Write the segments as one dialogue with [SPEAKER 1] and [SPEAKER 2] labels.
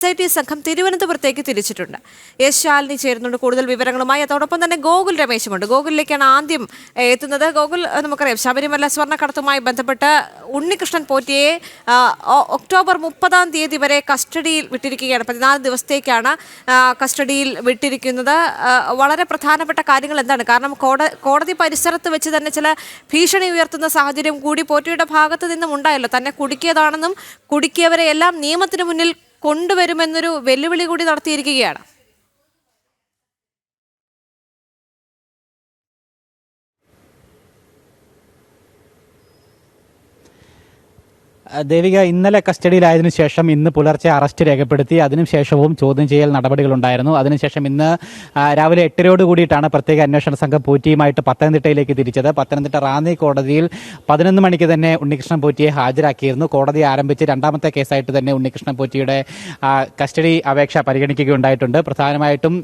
[SPEAKER 1] SIT സംഘം തിരുവനന്തപുരത്തേക്ക് തിരിച്ചിട്ടുണ്ട്. എസ് ശാലിനി ചേരുന്നുണ്ട് കൂടുതൽ വിവരങ്ങളുമായി. അതോടൊപ്പം തന്നെ ഗോകുൽ രമേശുമുണ്ട്. ഗോകുലിലേക്കാണ് ആദ്യം എത്തുന്നത്. ഗോകുൽ, നമുക്കറിയാം ശബരിമല സ്വർണ്ണക്കടത്തുമായി ബന്ധപ്പെട്ട് ഉണ്ണികൃഷ്ണൻ പോറ്റിയെ ഒക്ടോബർ 30 വരെ കസ്റ്റഡിയിൽ വിട്ടിരിക്കുകയാണ്. 14 ദിവസത്തേക്കാണ് കസ്റ്റഡിയിൽ വിട്ടിരിക്കുന്നത്. വളരെ പ്രധാനപ്പെട്ട കാര്യങ്ങൾ എന്താണ്? കാരണം കോടതി പരിസരത്ത് വെച്ച് തന്നെ ചില ഭീഷണി ഉയർത്തുന്ന സാഹചര്യം കൂടി പോറ്റിയുടെ ഭാഗത്ത് നിന്നും ഉണ്ടായല്ലോ. തന്നെ കുടുക്കിയതാണെന്നും കുടുക്കിയവരെ എല്ലാം നിയമത്തിന് മുന്നിൽ കൊണ്ടുവരുമെന്നൊരു വെല്ലുവിളി കൂടി നടത്തിയിരിക്കുകയാണ്.
[SPEAKER 2] ദേവിക ഇന്നലെ കസ്റ്റഡിയിലായതിനു ശേഷം ഇന്ന് പുലർച്ചെ അറസ്റ്റ് രേഖപ്പെടുത്തി. അതിനുശേഷവും ചോദ്യം ചെയ്യൽ നടപടികളുണ്ടായിരുന്നു. അതിനുശേഷം ഇന്ന് രാവിലെ 8:00 കൂടിയിട്ടാണ് പ്രത്യേക അന്വേഷണ സംഘം പോറ്റിയുമായിട്ട് പത്തനംതിട്ടയിലേക്ക് തിരിച്ചത്. പത്തനംതിട്ട റാന്നി കോടതിയിൽ 11 മണിക്ക് തന്നെ ഉണ്ണികൃഷ്ണൻ പോറ്റിയെ ഹാജരാക്കിയിരുന്നു. കോടതി ആരംഭിച്ച് രണ്ടാമത്തെ കേസായിട്ട് തന്നെ ഉണ്ണികൃഷ്ണൻ പോറ്റിയുടെ കസ്റ്റഡി അപേക്ഷ പരിഗണിക്കുകയുണ്ടായിട്ടുണ്ട്. പ്രധാനമായിട്ടും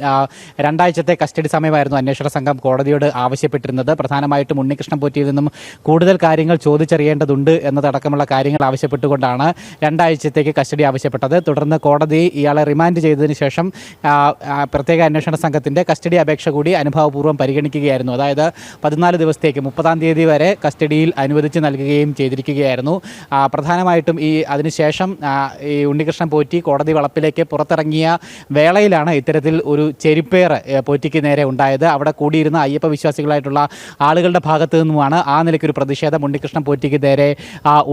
[SPEAKER 2] 2 ആഴ്ചത്തെ കസ്റ്റഡി സമയമായിരുന്നു അന്വേഷണ സംഘം കോടതിയോട് ആവശ്യപ്പെട്ടിരുന്നത്. പ്രധാനമായിട്ടും ഉണ്ണികൃഷ്ണൻ പോറ്റിയിൽ നിന്നും കൂടുതൽ കാര്യങ്ങൾ ചോദിച്ചറിയേണ്ടതുണ്ട് എന്നതടക്കമുള്ള കാര്യങ്ങൾ ആവശ്യപ്പെട്ടുകൊണ്ടാണ് 2 ആഴ്ചത്തേക്ക് കസ്റ്റഡി ആവശ്യപ്പെട്ടത്. തുടർന്ന് കോടതി ഇയാളെ റിമാൻഡ് ചെയ്തതിനു ശേഷം പ്രത്യേക അന്വേഷണ സംഘത്തിന്റെ കസ്റ്റഡി അപേക്ഷ കൂടി അനുഭാവപൂർവ്വം പരിഗണിക്കുകയായിരുന്നു. അതായത് 14 ദിവസത്തേക്ക് 30 വരെ കസ്റ്റഡിയിൽ അനുവദിച്ച് നൽകുകയും ചെയ്തിരിക്കുകയായിരുന്നു. പ്രധാനമായിട്ടും അതിനുശേഷം ഈ ഉണ്ണികൃഷ്ണൻ പോറ്റി കോടതി വളപ്പിലേക്ക് പുറത്തിറങ്ങിയ വേളയിലാണ് ഇത്തരത്തിൽ ഒരു ചെരുപ്പേർ പോറ്റിക്ക് നേരെ ഉണ്ടായത്. അവിടെ കൂടിയിരുന്ന അയ്യപ്പ വിശ്വാസികളായിട്ടുള്ള ആളുകളുടെ ഭാഗത്തു നിന്നുമാണ് ആ നിലയ്ക്കൊരു പ്രതിഷേധം ഉണ്ണികൃഷ്ണൻ പോറ്റിക്ക് നേരെ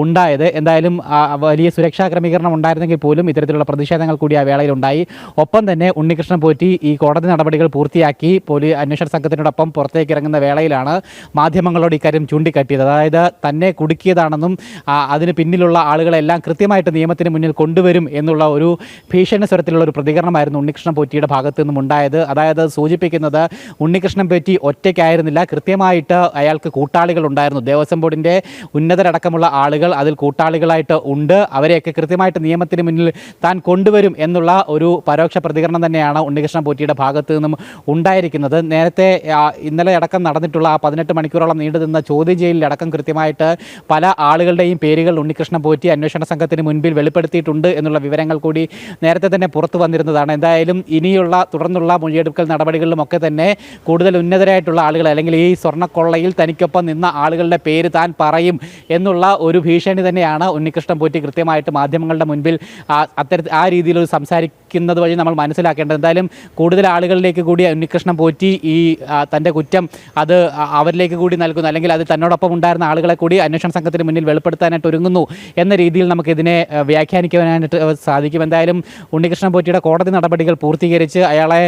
[SPEAKER 2] ഉണ്ടായത്. എന്തായാലും വലിയ സുരക്ഷാ ക്രമീകരണം ഉണ്ടായിരുന്നെങ്കിൽ പോലും ഇത്തരത്തിലുള്ള പ്രതിഷേധങ്ങൾ കൂടി ആ വേളയിലുണ്ടായി. ഒപ്പം തന്നെ ഉണ്ണികൃഷ്ണൻ പോറ്റി ഈ കോടതി നടപടികൾ പൂർത്തിയാക്കി അന്വേഷണ സംഘത്തിനോടൊപ്പം പുറത്തേക്ക് ഇറങ്ങുന്ന വേളയിലാണ് മാധ്യമങ്ങളോട് ഇക്കാര്യം ചൂണ്ടിക്കാട്ടിയത്. അതായത് തന്നെ കുടുക്കിയതാണെന്നും അതിന് പിന്നിലുള്ള ആളുകളെല്ലാം കൃത്യമായിട്ട് നിയമത്തിന് മുന്നിൽ കൊണ്ടുവരും എന്നുള്ള ഒരു ഭീഷണി സ്വരത്തിലുള്ള ഒരു പ്രതികരണമായിരുന്നു ഉണ്ണികൃഷ്ണൻ പോറ്റിയുടെ ഭാഗത്തു നിന്നും ഉണ്ടായത്. അതായത് സൂചിപ്പിക്കുന്നത് ഉണ്ണികൃഷ്ണൻ പോറ്റി ഒറ്റയ്ക്കായിരുന്നില്ല, കൃത്യമായിട്ട് അയാൾക്ക് കൂട്ടാളികൾ ഉണ്ടായിരുന്നു. ദേവസ്വം ബോർഡിൻ്റെ ഉന്നതരടക്കമുള്ള ആളുകൾ അതിൽ കൂട്ടാളികളായിട്ട് ഉണ്ട്. അവരെയൊക്കെ കൃത്യമായിട്ട് നിയമത്തിന് മുന്നിൽ താൻ കൊണ്ടുവരും എന്നുള്ള ഒരു പരോക്ഷ പ്രതികരണം തന്നെയാണ് ഉണ്ണികൃഷ്ണൻ പോറ്റിയുടെ ഭാഗത്ത് നിന്നും ഉണ്ടായിരിക്കുന്നത്. നേരത്തെ ഇന്നലെ അടക്കം നടന്നിട്ടുള്ള 18 മണിക്കൂറോളം നീണ്ടുനിന്ന ചോദ്യം ചെയ്യലിലടക്കം കൃത്യമായിട്ട് പല ആളുകളുടെയും പേരുകൾ ഉണ്ണികൃഷ്ണൻ പോറ്റി അന്വേഷണ സംഘത്തിന് മുൻപിൽ വെളിപ്പെടുത്തിയിട്ടുണ്ട് എന്നുള്ള വിവരങ്ങൾ കൂടി നേരത്തെ തന്നെ പുറത്തു വന്നിരുന്നതാണ്. എന്തായാലും ഇനിയുള്ള തുടർന്നുള്ള മൊഴിയെടുക്കൽ നടപടികളിലുമൊക്കെ തന്നെ കൂടുതൽ ഉന്നതരായിട്ടുള്ള ആളുകൾ അല്ലെങ്കിൽ ഈ സ്വർണ്ണക്കൊള്ളയിൽ തനിക്കൊപ്പം നിന്ന ആളുകളുടെ പേര് താൻ പറയും എന്നുള്ള ഒരു ഭീഷണി തന്നെയാണ് ഉണ്ണികൃഷ്ണൻ പോറ്റി കൃത്യമായിട്ട് മാധ്യമങ്ങളുടെ മുൻപിൽ ആ രീതിയിൽ സംസാരിക്കുന്നത് വഴി നമ്മൾ മനസ്സിലാക്കേണ്ടത്. എന്തായാലും കൂടുതൽ ആളുകളിലേക്ക് കൂടി ഉണ്ണികൃഷ്ണൻ പോറ്റി ഈ തൻ്റെ കുറ്റം അത് അവരിലേക്ക് കൂടി നൽകുന്നു, അല്ലെങ്കിൽ അത് തന്നോടൊപ്പം ഉണ്ടായിരുന്ന ആളുകളെ കൂടി അന്വേഷണ സംഘത്തിന് മുന്നിൽ വെളിപ്പെടുത്താനായിട്ട് ഒരുങ്ങുന്നു എന്ന രീതിയിൽ നമുക്കിതിനെ വ്യാഖ്യാനിക്കാനായിട്ട് സാധിക്കും. എന്തായാലും ഉണ്ണികൃഷ്ണൻ പോറ്റിയുടെ കോടതി നടപടികൾ പൂർത്തീകരിച്ച് അയാളെ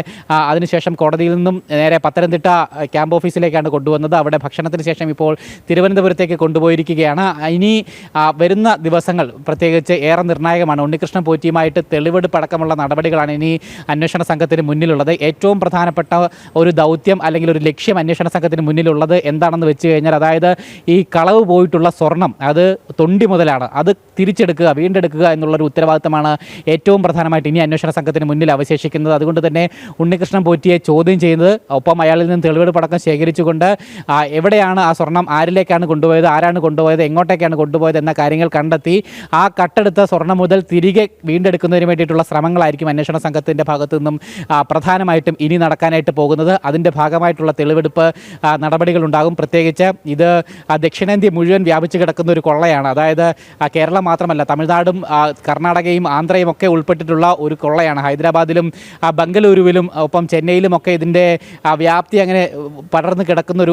[SPEAKER 2] അതിനുശേഷം കോടതിയിൽ നിന്നും നേരെ പത്തനംതിട്ട ക്യാമ്പ് ഓഫീസിലേക്കാണ് കൊണ്ടുവന്നത്. അവിടെ ഭക്ഷണത്തിന് ശേഷം ഇപ്പോൾ തിരുവനന്തപുരത്തേക്ക് കൊണ്ടുപോയിരിക്കുകയാണ്. ഇനി വരുന്ന ദിവസങ്ങൾ പ്രത്യേകിച്ച് ഏറെ നിർണായകമാണ്. ഉണ്ണികൃഷ്ണൻ പോറ്റിയുമായിട്ട് തെളിവെടുപ്പടക്കമുള്ള നടപടികളാണ് ഇനി അന്വേഷണ സംഘത്തിന് മുന്നിലുള്ളത്. ഏറ്റവും പ്രധാനപ്പെട്ട ഒരു ദൗത്യം അല്ലെങ്കിൽ ഒരു ലക്ഷ്യം അന്വേഷണ സംഘത്തിന് മുന്നിലുള്ളത് എന്താണെന്ന് വെച്ച് കഴിഞ്ഞാൽ, അതായത് ഈ കളവ് പോയിട്ടുള്ള സ്വർണം അത് തൊണ്ടി മുതലാണ്, അത് തിരിച്ചെടുക്കുക, വീണ്ടെടുക്കുക എന്നുള്ളൊരു ഉത്തരവാദിത്തമാണ് ഏറ്റവും പ്രധാനമായിട്ട് ഇനി അന്വേഷണ സംഘത്തിന് മുന്നിൽ അവശേഷിക്കുന്നത്. അതുകൊണ്ട് തന്നെ ഉണ്ണികൃഷ്ണൻ പോറ്റിയെ ചോദ്യം ചെയ്യുന്നത്, ഒപ്പം അയാളിൽ നിന്ന് തെളിവെടുപ്പടക്കം ശേഖരിച്ചുകൊണ്ട് എവിടെയാണ് ആ സ്വർണം, ആരിലേക്കാണ് കൊണ്ടുപോയത്, ആരാണ് കൊണ്ടുപോയത്, എങ്ങോട്ടേക്കാണ് കൊണ്ടുപോയത് എന്ന കാര്യങ്ങൾ കണ്ടെത്തി ആ കട്ടെടുത്ത സ്വർണ്ണം മുതൽ തിരികെ വീണ്ടെടുക്കുന്നതിന് വേണ്ടിയിട്ടുള്ള ശ്രമങ്ങളായിരിക്കും അന്വേഷണ സംഘത്തിൻ്റെ ഭാഗത്തു നിന്നും പ്രധാനമായിട്ടും ഇനി നടക്കാനായിട്ട് പോകുന്നത്. അതിൻ്റെ ഭാഗമായിട്ടുള്ള തെളിവെടുപ്പ് നടപടികളുണ്ടാകും. പ്രത്യേകിച്ച് ഇത് ദക്ഷിണേന്ത്യ മുഴുവൻ വ്യാപിച്ചു കിടക്കുന്ന ഒരു കൊള്ളയാണ്. അതായത് കേരളം മാത്രമല്ല, തമിഴ്നാടും കർണാടകയും ആന്ധ്രയും ഒക്കെ ഉൾപ്പെട്ടിട്ടുള്ള ഒരു കൊള്ളയാണ്. ഹൈദരാബാദിലും ബംഗളൂരുവിലും ഒപ്പം ചെന്നൈയിലുമൊക്കെ ഇതിൻ്റെ വ്യാപ്തി അങ്ങനെ പടർന്ന് കിടക്കുന്ന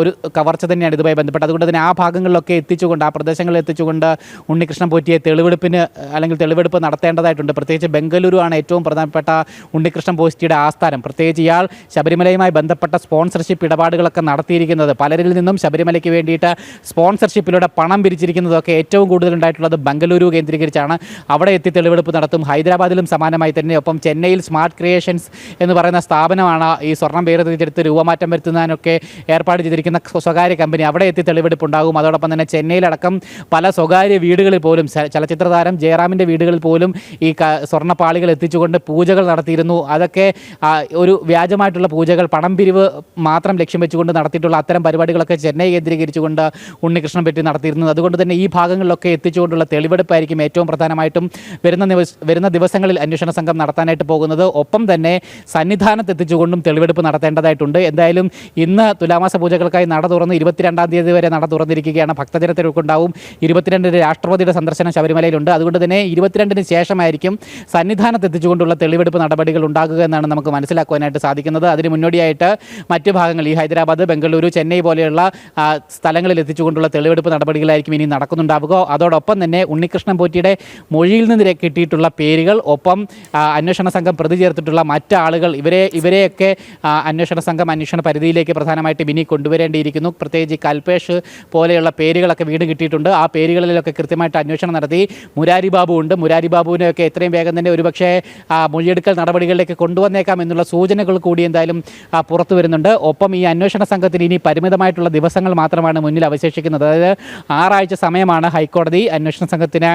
[SPEAKER 2] ഒരു കവർച്ച തന്നെയാണ് ഇതുമായി ബന്ധപ്പെട്ട്. അതുകൊണ്ട് തന്നെ ആ ഭാഗങ്ങളിലൊക്കെ എത്തിച്ചുകൊണ്ട്, ആ പ്രദേശങ്ങളിൽ എത്തിച്ചുകൊണ്ട് ഉണ്ണികൃഷ്ണൻ പോറ്റിയെ തെളിവെടുപ്പ് നടത്തേണ്ടതായിട്ടുണ്ട്. പ്രത്യേകിച്ച് ബംഗളൂരു ആണ് ഏറ്റവും പ്രധാനപ്പെട്ട ഉണ്ണികൃഷ്ണൻ പോറ്റിയുടെ ആസ്ഥാനം. പ്രത്യേകിച്ച് ഇയാൾ ശബരിമലയുമായി ബന്ധപ്പെട്ട സ്പോൺസർഷിപ്പ് ഇടപാടുകളൊക്കെ നടത്തിയിരിക്കുന്നത്, പലരിൽ നിന്നും ശബരിമലയ്ക്ക് വേണ്ടിയിട്ട് സ്പോൺസർഷിപ്പിലൂടെ പണം പിരിച്ചിരിക്കുന്നതൊക്കെ ഏറ്റവും കൂടുതലുണ്ടായിട്ടുള്ളത് ബംഗളൂരു കേന്ദ്രീകരിച്ചാണ്. അവിടെ എത്തി തെളിവെടുപ്പ് നടത്തും. ഹൈദരാബാദിലും സമാനമായി തന്നെ. ഒപ്പം ചെന്നൈയിൽ സ്മാർട്ട് ക്രിയേഷൻസ് എന്ന് പറയുന്ന സ്ഥാപനമാണ് ഈ സ്വർണം വേർതിരിച്ചെടുത്ത് രൂപമാറ്റം വരുത്തുന്നതിനൊക്കെ ഏർപ്പാട് ചെയ്തിരിക്കുന്ന സ്വകാര്യ കമ്പനി. അവിടെ എത്തി തെളിവെടുപ്പുണ്ടാകും. അതോടൊപ്പം തന്നെ ചെന്നൈയിലടക്കം പല സ്വകാര്യ വീടുകളിൽ പോലും, ചലച്ചിത്ര താരം ജയറാമിൻ്റെ വീടുകളിൽ പോലും ഈ സ്വർണ്ണപ്പാളികൾ എത്തിച്ചുകൊണ്ട് പൂജകൾ നടത്തിയിരുന്നു. അതൊക്കെ ഒരു വ്യാജമായിട്ടുള്ള പൂജകൾ, പണം പിരിവ് മാത്രം ലക്ഷ്യം വെച്ചുകൊണ്ട് നടത്തിയിട്ടുള്ള അത്തരം പരിപാടികളൊക്കെ ചെന്നൈ കേന്ദ്രീകരിച്ചുകൊണ്ട് ഉണ്ണികൃഷ്ണൻ പറ്റി നടത്തിയിരുന്നു. അതുകൊണ്ട് തന്നെ ഈ ഭാഗങ്ങളിലൊക്കെ എത്തിച്ചുകൊണ്ടുള്ള തെളിവെടുപ്പായിരിക്കും ഏറ്റവും പ്രധാനമായിട്ടും വരുന്ന ദിവസങ്ങളിൽ അന്വേഷണ സംഘം നടത്താനായിട്ട് പോകുന്നത്. ഒപ്പം തന്നെ സന്നിധാനത്ത് എത്തിച്ചുകൊണ്ടും തെളിവെടുപ്പ് നടത്തേണ്ടതായിട്ടുണ്ട്. എന്തായാലും ഇന്ന് തുലാമാസ പൂജകൾക്കായി നട തുറന്ന് 22-ാം തീയതി വരെ നട തുറന്നിരിക്കുകയാണ്. ഭക്തജനത്തിരക്കുണ്ടാവും. 22-ന് രാഷ്ട്രപതിയുടെ സന്ദർശനം ശബരിമലയിലുണ്ട്. അതുകൊണ്ട് തന്നെ 22-ന് ശേഷമായിരിക്കും സന്നിധാനത്ത് എത്തിച്ചുകൊണ്ടുള്ള തെളിവെടുപ്പ് നടപടികൾ ഉണ്ടാകുക എന്നാണ് നമുക്ക് മനസ്സിലാക്കുവാനായിട്ട് സാധിക്കുന്നത്. അതിന് മുന്നോടിയായിട്ട് മറ്റ് ഭാഗങ്ങൾ, ഈ ഹൈദരാബാദ്, ബംഗളൂരു, ചെന്നൈ പോലെയുള്ള സ്ഥലങ്ങളിൽ എത്തിച്ചുകൊണ്ടുള്ള തെളിവെടുപ്പ് നടപടികളായിരിക്കും ഇനി നടക്കുന്നുണ്ടാവുക. അതോടൊപ്പം തന്നെ ഉണ്ണികൃഷ്ണൻ പോറ്റിയുടെ മൊഴിയിൽ നിന്ന് കിട്ടിയിട്ടുള്ള പേരുകൾ, ഒപ്പം അന്വേഷണ സംഘം പ്രതി ചേർത്തിട്ടുള്ള മറ്റ് ആളുകൾ, ഇവരെയൊക്കെ അന്വേഷണ സംഘം അന്വേഷണ പരിധിയിലേക്ക് പ്രധാനമായിട്ടും ഇനി കൊണ്ടുവരേണ്ടിയിരിക്കുന്നു. പ്രത്യേകിച്ച് കൽപേഷ് പോലെയുള്ള പേരുകളൊക്കെ വീട് കിട്ടിയിട്ടുണ്ട്. ആ പേരുകളിലൊക്കെ കൃത്യമായിട്ട് അന്വേഷണം നടത്തി. മുരാരി ബാബു ഉണ്ട്. മുരാരി ബാബുവിനെയൊക്കെ എത്രയും വേഗം തന്നെ ഒരുപക്ഷെ മൊഴിയെടുക്കൽ നടപടികളിലേക്ക് കൊണ്ടുവന്നേക്കാം എന്നുള്ള സൂചനകൾ കൂടി എന്തായാലും പുറത്തു വരുന്നുണ്ട്. ഒപ്പം ഈ അന്വേഷണ സംഘത്തിന് ഇനി പരിമിതമായിട്ടുള്ള ദിവസങ്ങൾ മാത്രമാണ് മുന്നിൽ അവശേഷിക്കുന്നത്. അതായത് 6 ആഴ്ച സമയമാണ് ഹൈക്കോടതി അന്വേഷണ സംഘത്തിന്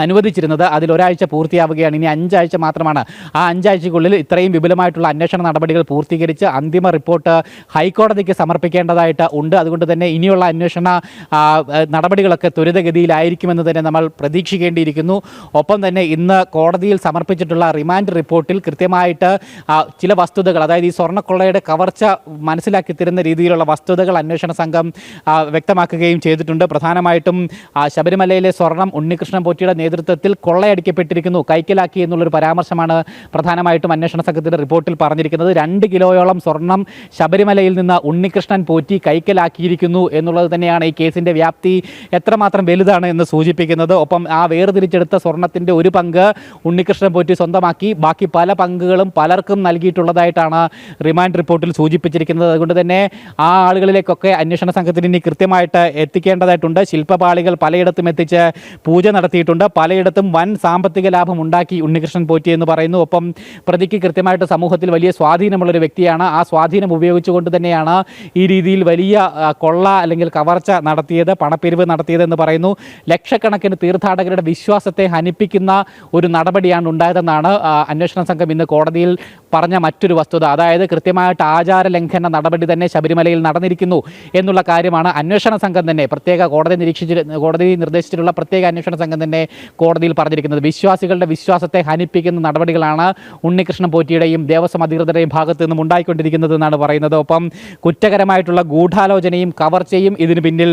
[SPEAKER 2] അനുവദിച്ചിരുന്നത്. അതിൽ ഒരാഴ്ച പൂർത്തിയാവുകയാണ്. ഇനി 5 ആഴ്ച മാത്രമാണ്. ആ 5 ആഴ്ചയ്ക്കുള്ളിൽ ഇത്രയും വിപുലമായിട്ടുള്ള അന്വേഷണ നടപടികൾ പൂർത്തീകരിച്ച് അന്തിമ റിപ്പോർട്ട് ഹൈക്കോടതിക്ക് സമർപ്പിക്കേണ്ടതായിട്ട് ഉണ്ട്. അതുകൊണ്ട് തന്നെ ഇനിയുള്ള അന്വേഷണ നടപടികളൊക്കെ ത്വരിതഗതിയിലായിരിക്കുമെന്ന് തന്നെ നമ്മൾ പ്രതീക്ഷിക്കേണ്ടിയിരിക്കുന്നു. ഒപ്പം തന്നെ ഇന്ന് കോടതിയിൽ സമർപ്പിച്ചിട്ടുള്ള റിമാൻഡ് റിപ്പോർട്ടിൽ കൃത്യമായിട്ട് ചില വസ്തുതകൾ, അതായത് ഈ സ്വർണ്ണക്കൊള്ളയുടെ കവർച്ച മനസ്സിലാക്കി തരുന്ന രീതിയിലുള്ള വസ്തുതകൾ അന്വേഷണ സംഘം വ്യക്തമാക്കുകയും ചെയ്തിട്ടുണ്ട്. പ്രധാനമായിട്ടും ശബരിമലയിലെ സ്വർണം ഉണ്ണികൃഷ്ണൻ പോറ്റിയുടെ നേതൃത്വത്തിൽ കൊള്ളയടിക്കപ്പെട്ടിരിക്കുന്നു, കൈക്കലാക്കി എന്നുള്ളൊരു പരാമർശമാണ് പ്രധാനമായിട്ടും അന്വേഷണ സംഘത്തിൻ്റെ റിപ്പോർട്ടിൽ പറഞ്ഞിരിക്കുന്നത്. 2 കിലോയോളം സ്വർണം ശബരിമലയിൽ നിന്ന് ഉണ്ണികൃഷ്ണൻ പോറ്റി കൈക്കലാക്കിയിരിക്കുന്നു എന്നുള്ളത് തന്നെയാണ് ഈ കേസിൻ്റെ വ്യാപ്തി എത്രമാത്രം വലുതാണ് എന്ന് സൂചിപ്പിക്കുന്നത്. ഒപ്പം ആ വേർതിരിച്ചെടുത്ത സ്വർണത്തിൻ്റെ ഒരു പങ്ക് ഉണ്ണികൃഷ്ണൻ പോറ്റി സ്വന്തമാക്കി, ബാക്കി പല പങ്കുകളും പലർക്കും നൽകിയിട്ടുള്ളതായിട്ടാണ് റിമാൻഡ് റിപ്പോർട്ടിൽ സൂചിപ്പിച്ചിരിക്കുന്നത്. അതുകൊണ്ട് തന്നെ ആ ആളുകളിലേക്കൊക്കെ അന്വേഷണ സംഘത്തിന് ഇനി കൃത്യമായിട്ട് എത്തിക്കേണ്ടതായിട്ടുണ്ട്. ശില്പപാളികൾ പലയിടത്തും എത്തിച്ച് പൂജ നടത്തിയിട്ടുണ്ട്. പലയിടത്തും വൻ സാമ്പത്തിക ലാഭം ഉണ്ടാക്കി ഉണ്ണികൃഷ്ണൻ പോറ്റി എന്ന് പറയുന്നു. ഒപ്പം പ്രതിക്ക് കൃത്യമായിട്ട് സമൂഹത്തിൽ വലിയ സ്വാധീനമുള്ളൊരു വ്യക്തിയാണ്. ആ സ്വാധീനം ഉപയോഗിച്ചുകൊണ്ട് തന്നെയാണ് ഈ രീതിയിൽ വലിയ കൊള്ള അല്ലെങ്കിൽ കവർച്ച നടത്തിയത്, പണപ്പിരിവ് നടത്തിയതെന്ന് പറയുന്നു. ലക്ഷക്കണക്കിന് തീർത്ഥാടകരുടെ വിശ്വാസത്തെ ഹനിപ്പിക്കുന്ന ഒരു നടപടിയാണ് ഉണ്ടായതെന്നാണ് അന്വേഷണ സംഘം ഇന്ന് കോടതിയിൽ പറഞ്ഞ മറ്റൊരു വസ്തുത. അതായത് കൃത്യമായിട്ട് ആചാര ലംഘന നടപടി തന്നെ ശബരിമലയിൽ നടന്നിരിക്കുന്നു എന്നുള്ള കാര്യമാണ് അന്വേഷണ സംഘം തന്നെ കോടതി നിർദ്ദേശിച്ചിട്ടുള്ള പ്രത്യേക അന്വേഷണ സംഘം തന്നെ കോടതിയിൽ പറഞ്ഞിരിക്കുന്നത്. വിശ്വാസികളുടെ വിശ്വാസത്തെ ഹനിപ്പിക്കുന്ന നടപടികളാണ് ഉണ്ണികൃഷ്ണൻ പോറ്റിയുടെയും ദേവസ്വം അധികൃതരുടെയും ഭാഗത്തു നിന്നും ഉണ്ടായിക്കൊണ്ടിരിക്കുന്നത് എന്നാണ് പറയുന്നത്. ഒപ്പം കുറ്റകരമായിട്ടുള്ള ഗൂഢാലോചനയും കവർച്ചയും ഇതിന് പിന്നിൽ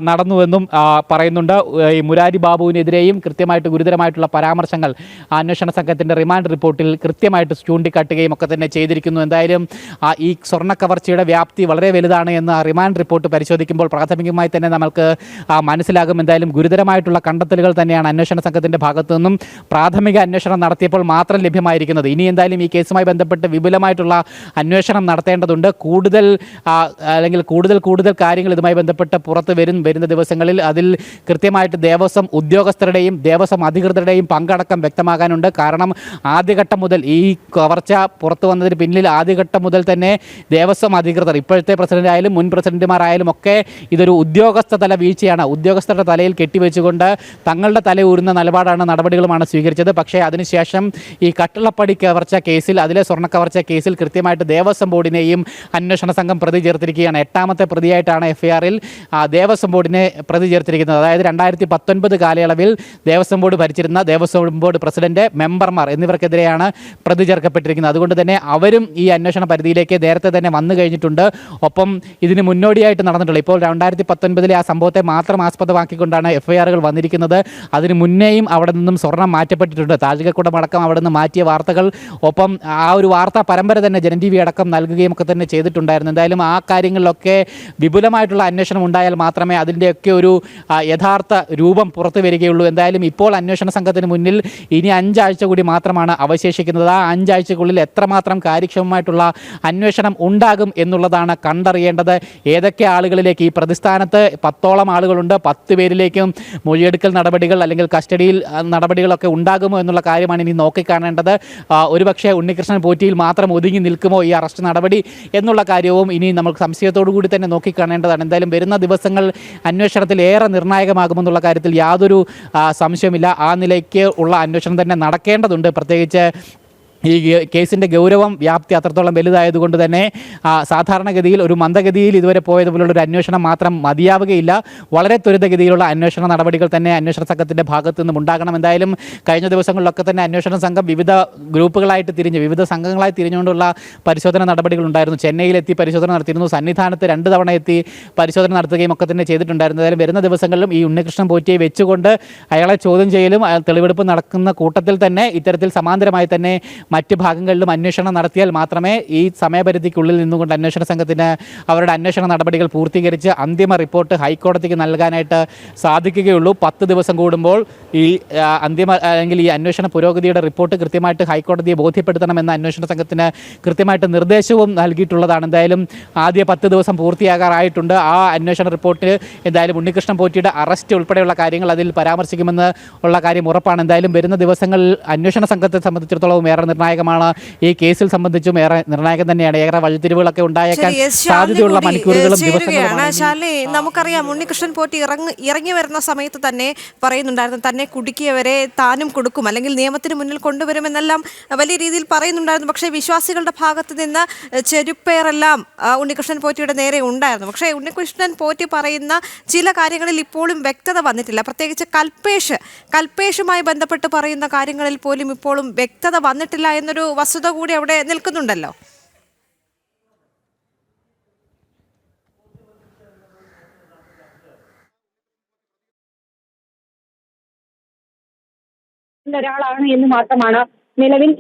[SPEAKER 2] നടന്നുവെന്നും പറയുന്നുണ്ട്. ഈ മുരാരി ബാബുവിനെതിരെയും കൃത്യമായിട്ട് ഗുരുതരമായിട്ടുള്ള പരാമർശങ്ങൾ അന്വേഷണ സംഘത്തിൻ്റെ റിമാൻഡ് റിപ്പോർട്ടിൽ കൃത്യമായിട്ട് ചൂണ്ടിക്കാട്ടുകയും ഒക്കെ തന്നെ ചെയ്തിരിക്കുന്നു. എന്തായാലും ഈ സ്വർണ്ണ കവർച്ചയുടെ വ്യാപ്തി വളരെ വലുതാണ് എന്ന് റിമാൻഡ് റിപ്പോർട്ട് പരിശോധിക്കുമ്പോൾ പ്രാഥമികമായി തന്നെ നമുക്ക് മനസ്സിലാകും. എന്തായാലും ഗുരുതരമായിട്ടുള്ള കണ്ടെത്തലുകൾ തന്നെയാണ് അന്വേഷണ സംഘത്തിൻ്റെ ഭാഗത്തു നിന്നും പ്രാഥമിക അന്വേഷണം നടത്തിയപ്പോൾ മാത്രം ലഭ്യമായിരിക്കുന്നത്. ഇനി എന്തായാലും ഈ കേസുമായി ബന്ധപ്പെട്ട് വിപുലമായിട്ടുള്ള അന്വേഷണം നടത്തേണ്ടതുണ്ട്. കൂടുതൽ കാര്യങ്ങൾ ഇതുമായി ബന്ധപ്പെട്ട് പുറത്ത് വരുന്ന ദിവസങ്ങളിൽ അതിൽ കൃത്യമായിട്ട് ദേവസ്വം ഉദ്യോഗസ്ഥരുടെയും ദേവസ്വം അധികൃതരുടെയും പങ്കടക്കം വ്യക്തമാകാനുണ്ട്. കാരണം ആദ്യഘട്ടം മുതൽ ഈ കവർച്ച പുറത്തു വന്നതിന് പിന്നിൽ ആദ്യഘട്ടം മുതൽ തന്നെ ദേവസ്വം അധികൃതർ, ഇപ്പോഴത്തെ പ്രസിഡന്റ് ആയാലും മുൻ പ്രസിഡന്റുമാരായാലും ഒക്കെ ഇതൊരു ഉദ്യോഗസ്ഥ തല വീഴ്ചയാണ്. ഉദ്യോഗസ്ഥരുടെ തലയിൽ കെട്ടിവെച്ചുകൊണ്ട് തങ്ങളുടെ തല ഊരുന്ന നിലപാടാണ്, നടപടികളുമാണ് സ്വീകരിച്ചത്. പക്ഷേ അതിനുശേഷം ഈ കട്ടിളപ്പടി കവർച്ച കേസിൽ, അതിലെ സ്വർണ്ണ കവർച്ച കേസിൽ കൃത്യമായിട്ട് ദേവസ്വം ബോർഡിനെയും അന്വേഷണ സംഘം പ്രതി ചേർത്തിരിക്കുകയാണ്. 8ാമത്തെ പ്രതിയായിട്ടാണ് FIR-ൽ ദേവസ്വം ബോർഡിനെ പ്രതി ചേർത്തിരിക്കുന്നത്. അതായത് 2019 കാലയളവിൽ ദേവസ്വം ബോർഡ് ഭരിച്ചിരുന്ന ദേവസ്വം ബോർഡ് പ്രസിഡന്റ്, മെമ്പർമാർ എന്നിവർക്കെതിരെയാണ് പ്രതി ചേർക്കപ്പെട്ടിരിക്കുന്നത്. അതുകൊണ്ട് തന്നെ അവരും ഈ അന്വേഷണ പരിധിയിലേക്ക് നേരത്തെ തന്നെ വന്നു കഴിഞ്ഞിട്ടുണ്ട്. ഒപ്പം ഇതിന് മുന്നോടിയായിട്ട് നടന്നിട്ടുള്ള, ഇപ്പോൾ 2019 ആ സംഭവത്തെ മാത്രം ആസ്പദമാക്കിക്കൊണ്ടാണ് FIR-കൾ വന്നിരിക്കുന്നത്. അതിന് മുന്നേയും അവിടെ നിന്നും സ്വർണം മാറ്റപ്പെട്ടിട്ടുണ്ട്. താഴികക്കുടം അടക്കം അവിടെ നിന്ന് മാറ്റിയ വാർത്തകൾ, ഒപ്പം ആ ഒരു വാർത്താ പരമ്പര തന്നെ ജനൻ TV അടക്കം നൽകുകയും ഒക്കെ തന്നെ ചെയ്തിട്ടുണ്ടായിരുന്നു. എന്തായാലും ആ കാര്യങ്ങളിലൊക്കെ വിപുലമായിട്ടുള്ള അന്വേഷണം ഉണ്ടായാൽ മാത്രമേ അതിൻ്റെയൊക്കെ ഒരു യഥാർത്ഥ രൂപം പുറത്തു വരികയുള്ളൂ. എന്തായാലും ഇപ്പോൾ അന്വേഷണ സംഘത്തിന് മുന്നിൽ ഇനി 5 ആഴ്ച കൂടി മാത്രമാണ് അവശേഷിക്കുന്നത്. ആ 5 ആഴ്ചക്കുള്ളിൽ എത്രമാത്രം കാര്യക്ഷമമായിട്ടുള്ള അന്വേഷണം ഉണ്ടാകും എന്നുള്ളതാണ് കണ്ടറിയേണ്ടത്. ഏതൊക്കെ ആളുകളിലേക്ക് ഈ പ്രതിസ്ഥാനത്ത് 10ഓളം ആളുകളുണ്ട്, 10 പേരിലേക്കും മൊഴിയെടുക്കൽ നടപടികൾ അല്ലെങ്കിൽ കസ്റ്റഡിയിൽ നടപടികളൊക്കെ ഉണ്ടാകുമോ എന്നുള്ള കാര്യമാണ് ഇനി നോക്കിക്കാണേണ്ടത്. ഒരുപക്ഷെ ഉണ്ണികൃഷ്ണൻ പോറ്റിയിൽ മാത്രം ഒതുങ്ങി നിൽക്കുമോ ഈ അറസ്റ്റ് നടപടി എന്നുള്ള കാര്യവും ഇനി നമുക്ക് സംശയത്തോടു കൂടി തന്നെ നോക്കിക്കാണേണ്ടതാണ്. എന്തായാലും വരുന്ന ദിവസങ്ങൾ അന്വേഷണത്തിൽ ഏറെ നിർണായകമാകുമെന്നുള്ള കാര്യത്തിൽ യാതൊരു സംശയമില്ല. ആ നിലയ്ക്ക് ഉള്ള അന്വേഷണം തന്നെ നടക്കേണ്ടതുണ്ട്. പ്രത്യേകിച്ച് ഈ കേസിൻ്റെ ഗൗരവം വ്യാപ്തി അത്രത്തോളം വലുതായതുകൊണ്ട് തന്നെ സാധാരണഗതിയിൽ ഒരു മന്ദഗതിയിൽ ഇതുവരെ പോയതുപോലുള്ള ഒരു അന്വേഷണം മാത്രം മതിയാവുകയില്ല. വളരെ ത്വരിതഗതിയിലുള്ള അന്വേഷണ നടപടികൾ തന്നെ അന്വേഷണ സംഘത്തിൻ്റെ ഭാഗത്തു നിന്നും ഉണ്ടാകണം. എന്തായാലും കഴിഞ്ഞ ദിവസങ്ങളിലൊക്കെ തന്നെ അന്വേഷണ സംഘം വിവിധ ഗ്രൂപ്പുകളായിട്ട് തിരിഞ്ഞ് വിവിധ സംഘങ്ങളായി തിരിഞ്ഞുകൊണ്ടുള്ള പരിശോധന നടപടികളുണ്ടായിരുന്നു. ചെന്നൈയിലെത്തി പരിശോധന നടത്തിയിരുന്നു, സന്നിധാനത്ത് 2 തവണ എത്തി പരിശോധന നടത്തുകയും ഒക്കെ തന്നെ ചെയ്തിട്ടുണ്ടായിരുന്നു. എന്തായാലും വരുന്ന ദിവസങ്ങളിലും ഈ ഉണ്ണികൃഷ്ണൻ പോറ്റിയെ വെച്ചുകൊണ്ട് അയാളെ ചോദ്യം ചെയ്യലും തെളിവെടുപ്പ് നടക്കുന്ന കൂട്ടത്തിൽ തന്നെ ഇത്തരത്തിൽ സമാന്തരമായി തന്നെ മറ്റ് ഭാഗങ്ങളിലും അന്വേഷണം നടത്തിയാൽ മാത്രമേ ഈ സമയപരിധിക്കുള്ളിൽ നിന്നുകൊണ്ട് അന്വേഷണ സംഘത്തിന് അവരുടെ അന്വേഷണ നടപടികൾ പൂർത്തീകരിച്ച് അന്തിമ റിപ്പോർട്ട് ഹൈക്കോടതിക്ക് നൽകാനായിട്ട് സാധിക്കുകയുള്ളൂ. 10 ദിവസം കൂടുമ്പോൾ ഈ അന്തിമ അല്ലെങ്കിൽ ഈ അന്വേഷണ പുരോഗതിയുടെ റിപ്പോർട്ട് കൃത്യമായിട്ട് ഹൈക്കോടതിയെ ബോധ്യപ്പെടുത്തണമെന്ന അന്വേഷണ സംഘത്തിന് കൃത്യമായിട്ട് നിർദ്ദേശവും നൽകിയിട്ടുള്ളതാണ്. എന്തായാലും ആദ്യ 10 ദിവസം പൂർത്തിയാകാറായിട്ടുണ്ട്. ആ അന്വേഷണ റിപ്പോർട്ട് എന്തായാലും ഉണ്ണികൃഷ്ണൻ പോറ്റിയുടെ അറസ്റ്റ് ഉൾപ്പെടെയുള്ള കാര്യങ്ങൾ അതിൽ പരാമർശിക്കുമെന്ന് ഉള്ള കാര്യം ഉറപ്പാണ്. എന്തായാലും വരുന്ന ദിവസങ്ങളിൽ അന്വേഷണ സംഘത്തെ സംബന്ധിച്ചിടത്തോളം ഏറെ നിർണായകമാണ്. ഈ കേസിൽ സംബന്ധിച്ചും ഏറെ നിർണായകം തന്നെയാണ്. ഏറെ വഴിത്തിരിവുകളൊക്കെ ഉണ്ടായേക്കാൻ സാധ്യതയുള്ള മണിക്കൂറുകളും ദിവസങ്ങളും.
[SPEAKER 1] നമുക്കറിയാം, ഉണ്ണികൃഷ്ണൻ പോറ്റി ഇറങ്ങി വരുന്ന സമയത്ത് തന്നെ പറയുന്നുണ്ടായിരുന്നു തന്നെ കുടുക്കിയവരെ താനും കൊടുക്കും അല്ലെങ്കിൽ നിയമത്തിന് മുന്നിൽ കൊണ്ടുവരുമെന്നെല്ലാം വലിയ രീതിയിൽ പറയുന്നുണ്ടായിരുന്നു. പക്ഷേ വിശ്വാസികളുടെ ഭാഗത്ത് നിന്ന് ചെരുപ്പേറെല്ലാം ഉണ്ണികൃഷ്ണൻ പോറ്റിയുടെ നേരെ ഉണ്ടായിരുന്നു. പക്ഷേ ഉണ്ണികൃഷ്ണൻ പോറ്റി പറയുന്ന ചില കാര്യങ്ങളിൽ ഇപ്പോഴും വ്യക്തത വന്നിട്ടില്ല. പ്രത്യേകിച്ച് കൽപ്പേഷുമായി ബന്ധപ്പെട്ട് പറയുന്ന കാര്യങ്ങളിൽ പോലും ഇപ്പോഴും വ്യക്തത വന്നിട്ടില്ല എന്നൊരു വസ്തുത കൂടി അവിടെ നിൽക്കുന്നുണ്ടല്ലോ.
[SPEAKER 3] ഒരാളാണ് എന്ന് മാത്രമാണ് നിലവിൽ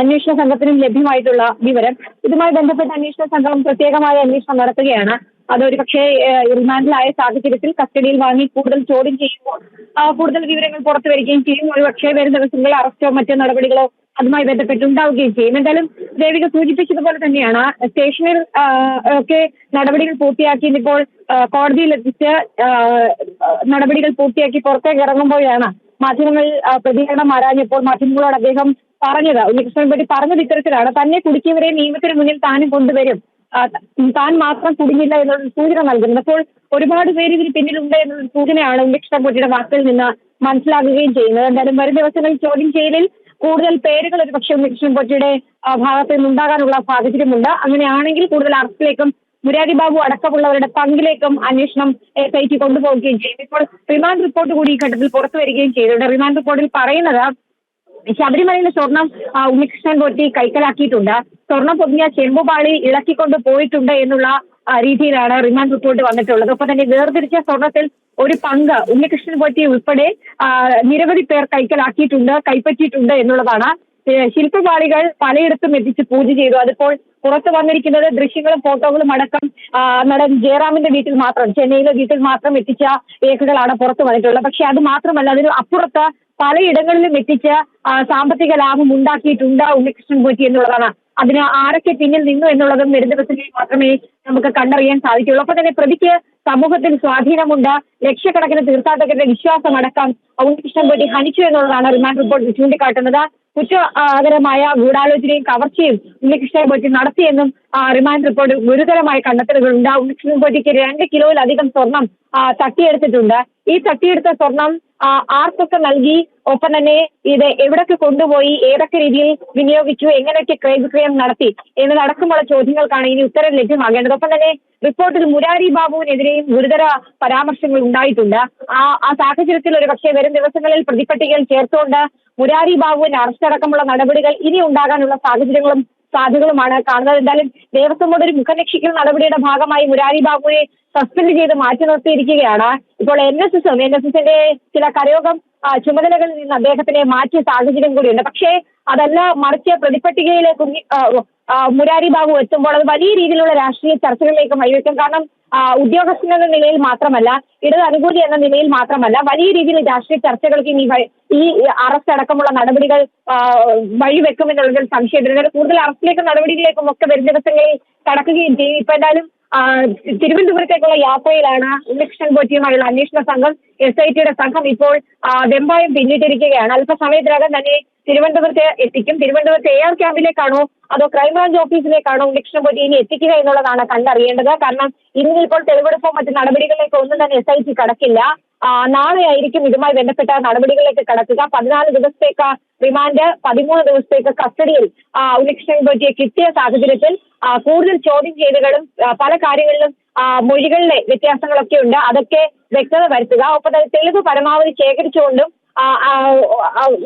[SPEAKER 3] അന്വേഷണ സംഘത്തിനും ലഭ്യമായിട്ടുള്ള വിവരം. ഇതുമായി ബന്ധപ്പെട്ട അന്വേഷണ സംഘം പ്രത്യേകമായ അന്വേഷണം നടത്തുകയാണ്. അതൊരു പക്ഷേ റിമാൻഡിലായ സാഹചര്യത്തിൽ കസ്റ്റഡിയിൽ വാങ്ങി കൂടുതൽ ചോദ്യം ചെയ്യുമ്പോൾ കൂടുതൽ വിവരങ്ങൾ പുറത്തു വരികയും ചെയ്യും. ഒരുപക്ഷേ വരും ദിവസങ്ങളിൽ അറസ്റ്റോ മറ്റു നടപടികളോ അതുമായി ബന്ധപ്പെട്ടുണ്ടാവുകയും ചെയ്യും. എന്തായാലും ദേവിക സൂചിപ്പിച്ചതുപോലെ തന്നെയാണ് സ്റ്റേഷനിൽ ഒക്കെ നടപടികൾ പൂർത്തിയാക്കി ഇപ്പോൾ കോടതിയിലെത്തിച്ച് നടപടികൾ പൂർത്തിയാക്കി പുറത്തേക്ക് ഇറങ്ങുമ്പോഴാണ് മാധ്യമങ്ങൾ പ്രതികരണം ആരാഞ്ഞപ്പോൾ മാധ്യമങ്ങളോട് അദ്ദേഹം പറഞ്ഞത്, ഉണ്ണികൃഷ്ണൻ പറ്റി പറഞ്ഞത് ഇത്തരത്തിലാണ്: തന്നെ കുടുക്കിയവരെ നിയമത്തിന് മുന്നിൽ താനും കൊണ്ടുവരും, താൻ മാത്രം കുടുങ്ങില്ല എന്നുള്ള സൂചന നൽകുന്നത്. അപ്പോൾ ഒരുപാട് പേര് ഇതിന് പിന്നിലുണ്ട് എന്നുള്ള സൂചനയാണ് ഉണ്ണികൃഷ്ണൻ പോറ്റിയുടെ വാക്കുകളിൽ നിന്ന് മനസ്സിലാക്കുകയും ചെയ്യുന്നത്. എന്തായാലും വരും ദിവസങ്ങളിൽ ചോദ്യം ചെയ്യലിൽ കൂടുതൽ പേരുകൾ ഒരു പക്ഷേ ഉണ്ണികൃഷ്ണൻ പോറ്റിയുടെ ഭാഗത്ത് നിന്നുണ്ടാകാനുള്ള സാഹചര്യമുണ്ട്. അങ്ങനെയാണെങ്കിൽ കൂടുതൽ അറസ്റ്റിലേക്കും മുരാരി ബാബു അടക്കമുള്ളവരുടെ പങ്കിലേക്കും അന്വേഷണം SIT കൊണ്ടുപോവുകയും ചെയ്യും. ഇപ്പോൾ റിമാൻഡ് റിപ്പോർട്ട് കൂടി ഈ ഘട്ടത്തിൽ പുറത്തു വരികയും ചെയ്തിട്ടുണ്ട്. റിമാൻഡ് റിപ്പോർട്ടിൽ പറയുന്നത് ശബരിമലയിലെ സ്വർണം ഉണ്ണികൃഷ്ണൻ പോറ്റി കൈക്കലാക്കിയിട്ടുണ്ട്, സ്വർണം പൊതിഞ്ഞ ചെമ്പുപാളി ഇളക്കിക്കൊണ്ട് പോയിട്ടുണ്ട് എന്നുള്ള രീതിയിലാണ് റിമാൻഡ് റിപ്പോർട്ട് വന്നിട്ടുള്ളത്. ഒപ്പം തന്നെ വേർതിരിച്ച സ്വർണത്തിൽ ഒരു പങ്ക് ഉണ്ണികൃഷ്ണൻ പോറ്റി ഉൾപ്പെടെ നിരവധി പേർ കൈപ്പറ്റിയിട്ടുണ്ട് എന്നുള്ളതാണ്. ശില്പപാളികൾ പലയിടത്തും എത്തിച്ച് പൂജ ചെയ്തു. അതിപ്പോൾ പുറത്തു വന്നിരിക്കുന്നത് ദൃശ്യങ്ങളും ഫോട്ടോകളും അടക്കം നടൻ ജയറാമിന്റെ വീട്ടിൽ മാത്രം, ചെന്നൈയിലെ വീട്ടിൽ മാത്രം എത്തിച്ച രേഖകളാണ് പുറത്തു വന്നിട്ടുള്ളത്. പക്ഷെ അത് മാത്രമല്ല, അതിന് അപ്പുറത്ത് പലയിടങ്ങളിലും എത്തിച്ച് സാമ്പത്തിക ലാഭം ഉണ്ടാക്കിയിട്ടുണ്ട് ഉണ്ണികൃഷ്ണൻ പോറ്റി എന്നുള്ളതാണ്. അതിന് ആരൊക്കെ പിന്നിൽ നിന്നു എന്നുള്ളതും വരും ദിവസങ്ങളിൽ മാത്രമേ നമുക്ക് കണ്ടറിയാൻ സാധിക്കുള്ളൂ. ഒപ്പം തന്നെ പ്രതിക്ക് സമൂഹത്തിൽ സ്വാധീനമുണ്ട്, ലക്ഷക്കണക്കിന് തീർത്ഥാടകരുടെ വിശ്വാസമടക്കം ഉണ്ണികൃഷ്ണൻ പോറ്റി ഹനിച്ചു എന്നുള്ളതാണ് റിമാൻഡ് റിപ്പോർട്ട് ചൂണ്ടിക്കാട്ടുന്നത്. കുറ്റകരമായ ഗൂഢാലോചനയും കവർച്ചയും ഉണ്ണികൃഷ്ണൻ പോറ്റി നടത്തിയെന്നും റിമാൻഡ് റിപ്പോർട്ട് ഗുരുതരമായ കണ്ടെത്തലുകളുണ്ട്. ഉണ്ണികൃഷ്ണൻ പോറ്റിക്ക് 2 കിലോയിലധികം സ്വർണം തട്ടിയെടുത്തിട്ടുണ്ട്. ഈ തട്ടിയെടുത്ത സ്വർണം ആർക്കൊക്കെ നൽകി, ഒപ്പം തന്നെ ഇത് എവിടൊക്കെ കൊണ്ടുപോയി, ഏതൊക്കെ രീതിയിൽ വിനിയോഗിച്ചു, എങ്ങനെയൊക്കെ ക്രയവിക്രയം നടത്തി എന്നതടക്കമുള്ള ചോദ്യങ്ങൾക്കാണ് ഇനി ഉത്തരം ലഭ്യമാകേണ്ടത്. ഒപ്പം തന്നെ റിപ്പോർട്ടിൽ മുരാരി ബാബുവിനെതിരെയും ഗുരുതര പരാമർശങ്ങൾ ഉണ്ടായിട്ടുണ്ട്. ആ സാഹചര്യത്തിൽ ഒരു പക്ഷേ വരും ദിവസങ്ങളിൽ പ്രതിപട്ടികയിൽ ചേർത്തുകൊണ്ട് മുരാരി ബാബുവിന്റെ അറസ്റ്റ് അടക്കമുള്ള നടപടികൾ ഇനി ഉണ്ടാകാനുള്ള സാധ്യതകളുമാണ് കാണുന്നത്. എന്തായാലും ദേവസ്വം ബോർഡ് ഒരു മുഖരക്ഷിക്കൽ നടപടിയുടെ ഭാഗമായി മുരാരി ബാബുവിനെ സസ്പെൻഡ് ചെയ്ത് മാറ്റി നിർത്തിയിരിക്കുകയാണ്. ഇപ്പോൾ NSSന്റെ ചില കരയോഗം ചുമതലകളിൽ നിന്ന് അദ്ദേഹത്തിനെ മാറ്റിയ സാഹചര്യം കൂടിയുണ്ട്. പക്ഷേ അതല്ല, മറിച്ച് പ്രതിപട്ടികയിലേക്ക് മുരാരി ബാബു എത്തുമ്പോൾ അത് വലിയ രീതിയിലുള്ള രാഷ്ട്രീയ ചർച്ചകളിലേക്ക് വഴിവെക്കും. കാരണം ഉദ്യോഗസ്ഥൻ എന്ന നിലയിൽ മാത്രമല്ല, ഇടത് അനുകൂലി എന്ന നിലയിൽ മാത്രമല്ല, വലിയ രീതിയിൽ രാഷ്ട്രീയ ചർച്ചകൾക്ക് ഈ അറസ്റ്റ് അടക്കമുള്ള നടപടികൾ വഴിവെക്കുമെന്നുള്ളതിൽ സംശയമില്ല. കൂടുതൽ അറസ്റ്റിലേക്കും നടപടികളിലേക്കും ഒക്കെ വരും ദിവസങ്ങളിൽ കടക്കുകയും ചെയ്യും. ഇപ്പൊ എന്തായാലും തിരുവനന്തപുരത്തേക്കുള്ള യാത്രയിലാണ് ഉണ്ണികൃഷ്ണൻ പോറ്റിയുമായുള്ള അന്വേഷണ സംഘം. SITയുടെ സംഘം ഇപ്പോൾ വെമ്പായം പിന്നിട്ടിരിക്കുകയാണ്. അല്പസമയത്തിനകം തന്നെ തിരുവനന്തപുരത്ത് എത്തിക്കും. തിരുവനന്തപുരത്ത് AR ക്യാമ്പിലേക്കാണോ അതോ ക്രൈംബ്രാഞ്ച് ഓഫീസിലേക്കാണോ ഉണ്ണികൃഷ്ണൻ പോറ്റി ഇനി എത്തിക്കുക എന്നുള്ളതാണ് കണ്ടറിയേണ്ടത്. കാരണം ഇന്നിപ്പോൾ തെളിവെടുപ്പോ മറ്റ് നടപടികളിലേക്ക് ഒന്നും തന്നെ SIT കടക്കില്ല. നാളെ ആയിരിക്കും ഇതുമായി ബന്ധപ്പെട്ട നടപടികളിലേക്ക് കടക്കുക. 14 ദിവസത്തേക്ക് റിമാൻഡ്, 13 ദിവസത്തേക്ക് കസ്റ്റഡിയിൽ ഉണ്ണികൃഷ്ണൻ പോറ്റിയെ കിട്ടിയ സാഹചര്യത്തിൽ കൂടുതൽ ചോദ്യം ചെയ്യലുകളും പല കാര്യങ്ങളിലും മൊഴികളിലെ വ്യത്യാസങ്ങളൊക്കെ ഉണ്ട്. അതൊക്കെ വ്യക്തത വരുത്തുക. ഒപ്പം തന്നെ തെളിവ് പരമാവധി ശേഖരിച്ചുകൊണ്ടും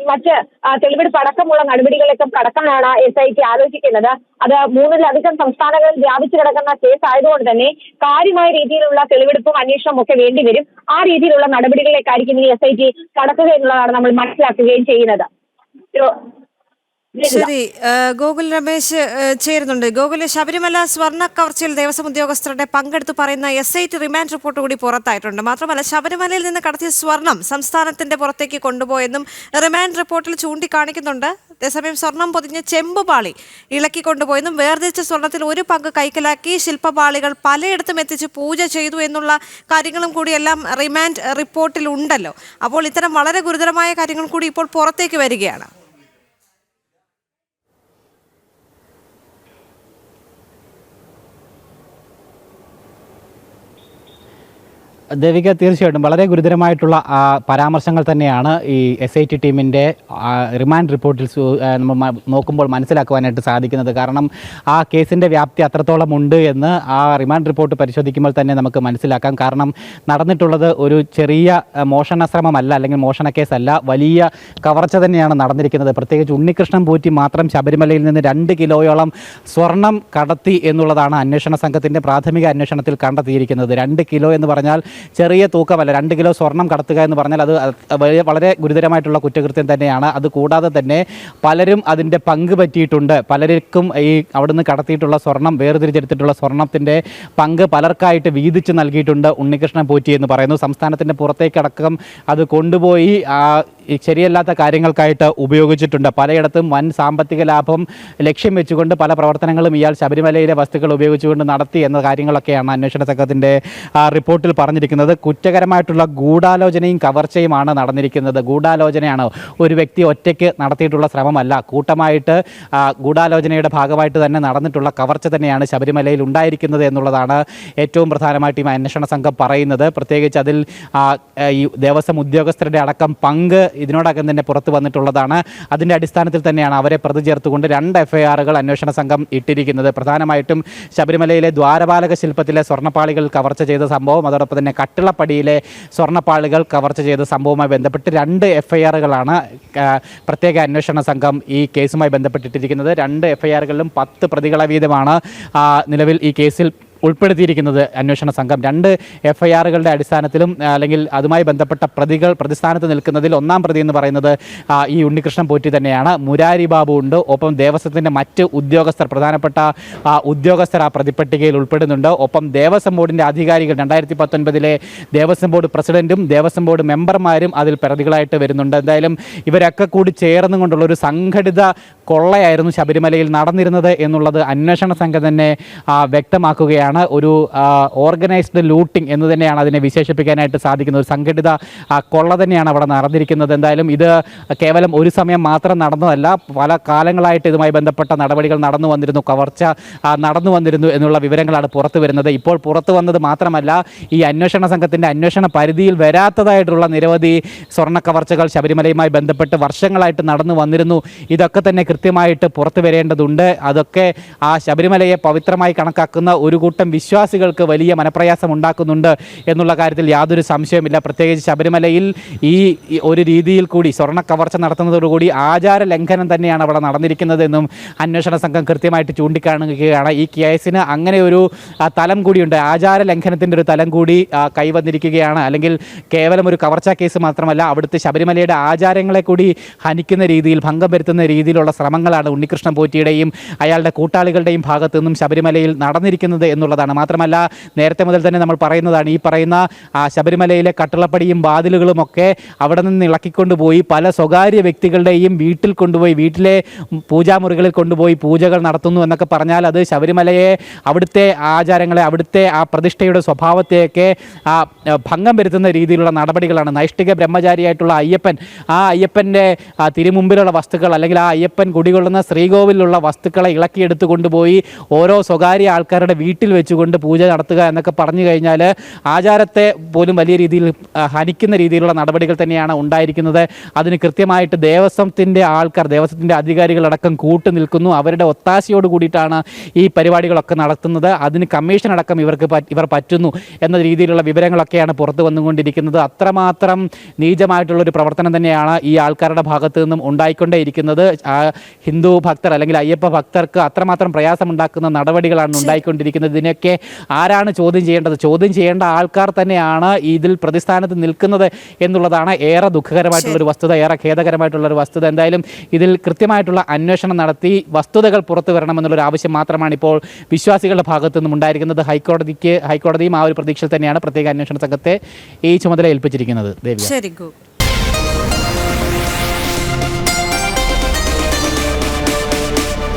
[SPEAKER 3] മറ്റ് തെളിവെടുപ്പ് അടക്കമുള്ള നടപടികളിലേക്ക് കടക്കാനാണ് SIT ആലോചിക്കുന്നത്. അത് 3-ലധികം സംസ്ഥാനങ്ങളിൽ വ്യാപിച്ചു കിടക്കുന്ന കേസ് ആയതുകൊണ്ട് തന്നെ കാര്യമായ രീതിയിലുള്ള തെളിവെടുപ്പും അന്വേഷണവും ഒക്കെ വേണ്ടിവരും. ആ രീതിയിലുള്ള നടപടികളിലേക്കായിരിക്കും ഇനി SIT കടക്കുക എന്നുള്ളതാണ് നമ്മൾ മനസ്സിലാക്കുകയും ചെയ്യുന്നത്.
[SPEAKER 1] ശരി, ഗോകുൽ രമേശ് ചേരുന്നുണ്ട്. ഗോകുൽ, ശബരിമല സ്വർണ്ണ കവർച്ചയിൽ ദേവസ്വം ഉദ്യോഗസ്ഥരുടെ പങ്കെടുത്ത് പറയുന്ന SIT റിമാൻഡ് റിപ്പോർട്ട് കൂടി പുറത്തായിട്ടുണ്ട്. മാത്രമല്ല, ശബരിമലയിൽ നിന്ന് കടത്തിയ സ്വർണം സംസ്ഥാനത്തിന്റെ പുറത്തേക്ക് കൊണ്ടുപോയെന്നും റിമാൻഡ് റിപ്പോർട്ടിൽ ചൂണ്ടിക്കാണിക്കുന്നുണ്ട്. അതേസമയം സ്വർണം പൊതിഞ്ഞ ചെമ്പുപാളി ഇളക്കിക്കൊണ്ടുപോയെന്നും വേർതിരിച്ച സ്വർണത്തിൽ ഒരു പങ്ക് കൈക്കലാക്കി ശില്പപാളികൾ പലയിടത്തും എത്തിച്ച് പൂജ ചെയ്തു എന്നുള്ള കാര്യങ്ങളും കൂടിയെല്ലാം റിമാൻഡ് റിപ്പോർട്ടിൽ ഉണ്ടല്ലോ. അപ്പോൾ ഇത്തരം വളരെ ഗുരുതരമായ കാര്യങ്ങൾ കൂടി ഇപ്പോൾ പുറത്തേക്ക് വരികയാണ്.
[SPEAKER 2] ദേവിക, തീർച്ചയായിട്ടും വളരെ ഗുരുതരമായിട്ടുള്ള പരാമർശങ്ങൾ തന്നെയാണ് ഈ SIT ടീമിൻ്റെ റിമാൻഡ് റിപ്പോർട്ടിൽ നമ്മൾ നോക്കുമ്പോൾ മനസ്സിലാക്കുവാനായിട്ട് സാധിക്കുന്നത്. കാരണം ആ കേസിൻ്റെ വ്യാപ്തി അത്രത്തോളം ഉണ്ട് എന്ന് ആ റിമാൻഡ് റിപ്പോർട്ട് പരിശോധിക്കുമ്പോൾ തന്നെ നമുക്ക് മനസ്സിലാക്കാം. കാരണം നടന്നിട്ടുള്ളത് ഒരു ചെറിയ മോഷണ ശ്രമമല്ല, അല്ലെങ്കിൽ മോഷണ കേസല്ല, വലിയ കവർച്ച തന്നെയാണ് നടന്നിരിക്കുന്നത്. പ്രത്യേകിച്ച് ഉണ്ണികൃഷ്ണൻ പോറ്റി മാത്രം ശബരിമലയിൽ നിന്ന് 2 കിലോയോളം സ്വർണം കടത്തി എന്നുള്ളതാണ് അന്വേഷണ സംഘത്തിൻ്റെ പ്രാഥമിക അന്വേഷണത്തിൽ കണ്ടെത്തിയിരിക്കുന്നത്. 2 കിലോ എന്ന് പറഞ്ഞാൽ ചെറിയ തൂക്കമല്ല. 2 കിലോ സ്വർണം കടത്തുക എന്ന് പറഞ്ഞാൽ അത് വളരെ ഗുരുതരമായിട്ടുള്ള കുറ്റകൃത്യം തന്നെയാണ്. അതുകൂടാതെ തന്നെ പലരും അതിൻ്റെ പങ്ക് പറ്റിയിട്ടുണ്ട്. പലർക്കും ഈ അവിടുന്ന് കടത്തിയിട്ടുള്ള സ്വർണം, വേർതിരിച്ചെടുത്തിട്ടുള്ള സ്വർണത്തിൻ്റെ പങ്ക് പലർക്കായിട്ട് വീതിച്ച് നൽകിയിട്ടുണ്ട് ഉണ്ണികൃഷ്ണൻ പോറ്റി എന്ന് പറയുന്നു. സംസ്ഥാനത്തിൻ്റെ പുറത്തേക്കടക്കം അത് കൊണ്ടുപോയി ശരിയല്ലാത്ത കാര്യങ്ങൾക്കായിട്ട് ഉപയോഗിച്ചിട്ടുണ്ട്. പലയിടത്തും വൻ സാമ്പത്തിക ലാഭം ലക്ഷ്യം വെച്ചുകൊണ്ട് പല പ്രവർത്തനങ്ങളും ഇയാൾ ശബരിമലയിലെ വസ്തുക്കൾ ഉപയോഗിച്ചുകൊണ്ട് നടത്തി എന്ന കാര്യങ്ങളൊക്കെയാണ് അന്വേഷണ സംഘത്തിൻ്റെ റിപ്പോർട്ടിൽ പറഞ്ഞിരിക്കുന്നത്. കുറ്റകരമായിട്ടുള്ള ഗൂഢാലോചനയും കവർച്ചയുമാണ് നടന്നിരിക്കുന്നത്. ഗൂഢാലോചനയാണ്, ഒരു വ്യക്തി ഒറ്റയ്ക്ക് നടത്തിയിട്ടുള്ള ശ്രമമല്ല, കൂട്ടമായിട്ട് ഗൂഢാലോചനയുടെ ഭാഗമായിട്ട് തന്നെ നടന്നിട്ടുള്ള കവർച്ച തന്നെയാണ് ശബരിമലയിൽ ഉണ്ടായിരിക്കുന്നത് എന്നുള്ളതാണ് ഏറ്റവും പ്രധാനമായിട്ട് ഈ അന്വേഷണ സംഘം പറയുന്നത്. പ്രത്യേകിച്ച് അതിൽ ഈ ദേവസ്വം ഉദ്യോഗസ്ഥരുടെ അടക്കം പങ്ക് ഇതിനോടകം തന്നെ പുറത്തു വന്നിട്ടുള്ളതാണ്. അതിൻ്റെ അടിസ്ഥാനത്തിൽ തന്നെയാണ് അവരെ പ്രതി ചേർത്തുകൊണ്ട് 2 FIRകൾ അന്വേഷണ സംഘം ഇട്ടിരിക്കുന്നത്. പ്രധാനമായിട്ടും ശബരിമലയിലെ ദ്വാരപാലക ശില്പത്തിലെ സ്വർണ്ണപ്പാളികൾ കവർച്ച ചെയ്ത സംഭവം, അതോടൊപ്പം തന്നെ കട്ടിളപ്പടിയിലെ സ്വർണ്ണപ്പാളികൾ കവർച്ച ചെയ്ത സംഭവവുമായി ബന്ധപ്പെട്ട് 2 FIRകളാണ് പ്രത്യേക അന്വേഷണ സംഘം ഈ കേസുമായി ബന്ധപ്പെട്ടിട്ടിരിക്കുന്നത്. 2 FIRകളിലും 10 പ്രതികളെ വീതമാണ് നിലവിൽ ഈ കേസിൽ ഉൾപ്പെടുത്തിയിരിക്കുന്നത് അന്വേഷണ സംഘം. 2 FIRകളുടെ അടിസ്ഥാനത്തിലും അല്ലെങ്കിൽ അതുമായി ബന്ധപ്പെട്ട പ്രതിസ്ഥാനത്ത് നിൽക്കുന്നതിൽ ഒന്നാം പ്രതി എന്ന് പറയുന്നത് ഈ ഉണ്ണികൃഷ്ണൻ പോറ്റി തന്നെയാണ്. മുരാരി ബാബു ഉണ്ട്. ഒപ്പം ദേവസ്വത്തിൻ്റെ മറ്റ് ഉദ്യോഗസ്ഥർ, പ്രധാനപ്പെട്ട ഉദ്യോഗസ്ഥർ ആ പ്രതിപട്ടികയിൽ ഉൾപ്പെടുന്നുണ്ട്. ഒപ്പം ദേവസ്വം ബോർഡിൻ്റെ അധികാരികൾ, 2019 ദേവസ്വം ബോർഡ് പ്രസിഡന്റും ദേവസ്വം ബോർഡ് മെമ്പർമാരും അതിൽ പ്രതികളായിട്ട് വരുന്നുണ്ട്. എന്തായാലും ഇവരൊക്കെ കൂടി ചേർന്നുകൊണ്ടുള്ള ഒരു സംഘടിത കൊള്ളയായിരുന്നു ശബരിമലയിൽ നടന്നിരുന്നത് എന്നുള്ളത് അന്വേഷണ സംഘം തന്നെ വ്യക്തമാക്കുകയാണ്. ഒരു ഓർഗനൈസ്ഡ് ലൂട്ടിംഗ് എന്ന് തന്നെയാണ് അതിനെ വിശേഷിപ്പിക്കാനായിട്ട് സാധിക്കുന്നത്. ഒരു സംഘടിത കൊള്ള തന്നെയാണ് അവിടെ നടന്നിരിക്കുന്നത്. എന്തായാലും ഇത് കേവലം ഒരു സമയം മാത്രം നടന്നതല്ല, പല കാലങ്ങളായിട്ട് ഇതുമായി ബന്ധപ്പെട്ട നടപടികൾ നടന്നു വന്നിരുന്നു, കവർച്ച നടന്നു വന്നിരുന്നു എന്നുള്ള വിവരങ്ങളാണ് പുറത്തു വരുന്നത്. ഇപ്പോൾ പുറത്തു വന്നത് മാത്രമല്ല, ഈ അന്വേഷണ സംഘത്തിൻ്റെ അന്വേഷണ പരിധിയിൽ വരാത്തതായിട്ടുള്ള നിരവധി സ്വർണ്ണ കവർച്ചകൾ ശബരിമലയുമായി ബന്ധപ്പെട്ട് വർഷങ്ങളായിട്ട് നടന്നു വന്നിരുന്നു. ഇതൊക്കെ തന്നെ കൃത്യമായിട്ട് പുറത്തു വരേണ്ടതുണ്ട്. അതൊക്കെ ആ ശബരിമലയെ പവിത്രമായി കണക്കാക്കുന്ന ഒരു കൂട്ടം വിശ്വാസികൾക്ക് വലിയ മനപ്രയാസം ഉണ്ടാക്കുന്നുണ്ട് എന്നുള്ള കാര്യത്തിൽ യാതൊരു സംശയവുമില്ല. പ്രത്യേകിച്ച് ശബരിമലയിൽ ഈ ഒരു രീതിയിൽ കൂടി സ്വർണ്ണ കവർച്ച നടത്തുന്നതോടുകൂടി ആചാര ലംഘനം തന്നെയാണ് അവിടെ നടന്നിരിക്കുന്നതെന്നും അന്വേഷണ സംഘം കൃത്യമായിട്ട് ചൂണ്ടിക്കാണുകയാണ്. ഈ കേസിന് അങ്ങനെ ഒരു തലം കൂടിയുണ്ട്, ആചാര ലംഘനത്തിൻ്റെ ഒരു തലം കൂടി കൈവന്നിരിക്കുകയാണ്. അല്ലെങ്കിൽ കേവലം ഒരു കവർച്ചാ കേസ് മാത്രമല്ല, അവിടുത്തെ ശബരിമലയുടെ ആചാരങ്ങളെ കൂടി ഹനിക്കുന്ന രീതിയിൽ, ഭംഗം വരുത്തുന്ന രീതിയിലുള്ള ശ്രമങ്ങളാണ് ഉണ്ണികൃഷ്ണൻ പോറ്റിയുടെയും അയാളുടെ കൂട്ടാളികളുടെയും ഭാഗത്തു നിന്നും ശബരിമലയിൽ നടന്നിരിക്കുന്നത് എന്നുള്ള എന്നുള്ളതാണ്. മാത്രമല്ല നേരത്തെ മുതൽ തന്നെ നമ്മൾ പറയുന്നതാണ്, ഈ പറയുന്ന ശബരിമലയിലെ കട്ടിളപ്പടിയും വാതിലുകളും ഒക്കെ അവിടെ നിന്ന് ഇളക്കിക്കൊണ്ടുപോയി പല സ്വകാര്യ വ്യക്തികളുടെയും വീട്ടിൽ കൊണ്ടുപോയി, വീട്ടിലെ പൂജാമുറികളിൽ കൊണ്ടുപോയി പൂജകൾ നടത്തുന്നു എന്നൊക്കെ പറഞ്ഞാൽ അത് ശബരിമലയെ, അവിടുത്തെ ആചാരങ്ങളെ, അവിടുത്തെ ആ പ്രതിഷ്ഠയുടെ സ്വഭാവത്തെയൊക്കെ ഭംഗം വരുത്തുന്ന രീതിയിലുള്ള നടപടികളാണ്. നൈഷ്ഠിക ബ്രഹ്മചാരിയായിട്ടുള്ള അയ്യപ്പൻ, ആ അയ്യപ്പൻ്റെ തിരുമുമ്പിലുള്ള വസ്തുക്കൾ അല്ലെങ്കിൽ ആ അയ്യപ്പൻ കുടികൊള്ളുന്ന ശ്രീകോവിലുള്ള വസ്തുക്കളെ ഇളക്കിയെടുത്ത് കൊണ്ടുപോയി ഓരോ സ്വകാര്യ ആൾക്കാരുടെ വീട്ടിൽ വെച്ചുകൊണ്ട് പൂജ നടത്തുക എന്നൊക്കെ പറഞ്ഞു കഴിഞ്ഞാൽ ആചാരത്തെ പോലും വലിയ രീതിയിൽ ഹനിക്കുന്ന രീതിയിലുള്ള നടപടികൾ തന്നെയാണ് ഉണ്ടായിരിക്കുന്നത്. അതിന് കൃത്യമായിട്ട് ദേവസ്വത്തിൻ്റെ ആൾക്കാർ, ദേവസ്വത്തിൻ്റെ അധികാരികളടക്കം കൂട്ടു നിൽക്കുന്നു. അവരുടെ ഒത്താശയോട് കൂടിയിട്ടാണ് ഈ പരിപാടികളൊക്കെ നടത്തുന്നത്. അതിന് കമ്മീഷൻ അടക്കം ഇവർ പറ്റുന്നു എന്ന രീതിയിലുള്ള വിവരങ്ങളൊക്കെയാണ് പുറത്തു വന്നുകൊണ്ടിരിക്കുന്നത്. അത്രമാത്രം നീചമായിട്ടുള്ളൊരു പ്രവർത്തനം തന്നെയാണ് ഈ ആൾക്കാരുടെ ഭാഗത്തു നിന്നും ഉണ്ടായിക്കൊണ്ടേയിരിക്കുന്നത്. ഹിന്ദു ഭക്തർ അല്ലെങ്കിൽ അയ്യപ്പ ഭക്തർക്ക് അത്രമാത്രം പ്രയാസമുണ്ടാക്കുന്ന നടപടികളാണ് ഉണ്ടായിക്കൊണ്ടിരിക്കുന്നത്. ഇതിനൊക്കെ ആരാണ് ചോദ്യം ചെയ്യേണ്ടത്? ചോദ്യം ചെയ്യേണ്ട ആൾക്കാർ തന്നെയാണ് ഇതിൽ പ്രതിസ്ഥാനത്ത് നിൽക്കുന്നത് എന്നുള്ളതാണ് ഏറെ ദുഃഖകരമായിട്ടുള്ളൊരു വസ്തുത, ഏറെ ഖേദകരമായിട്ടുള്ളൊരു വസ്തുത. എന്തായാലും ഇതിൽ കൃത്യമായിട്ടുള്ള അന്വേഷണം നടത്തി വസ്തുതകൾ പുറത്തു വരണമെന്നുള്ളൊരു ആവശ്യം മാത്രമാണ് ഇപ്പോൾ വിശ്വാസികളുടെ ഭാഗത്തു നിന്നും ഉണ്ടായിരിക്കുന്നത്. ഹൈക്കോടതിയും ആ ഒരു പ്രതീക്ഷയിൽ തന്നെയാണ് പ്രത്യേക അന്വേഷണ സംഘത്തെ ഈ ചുമതല ഏൽപ്പിച്ചിരിക്കുന്നത്. ദേവിക.
[SPEAKER 1] ശരി.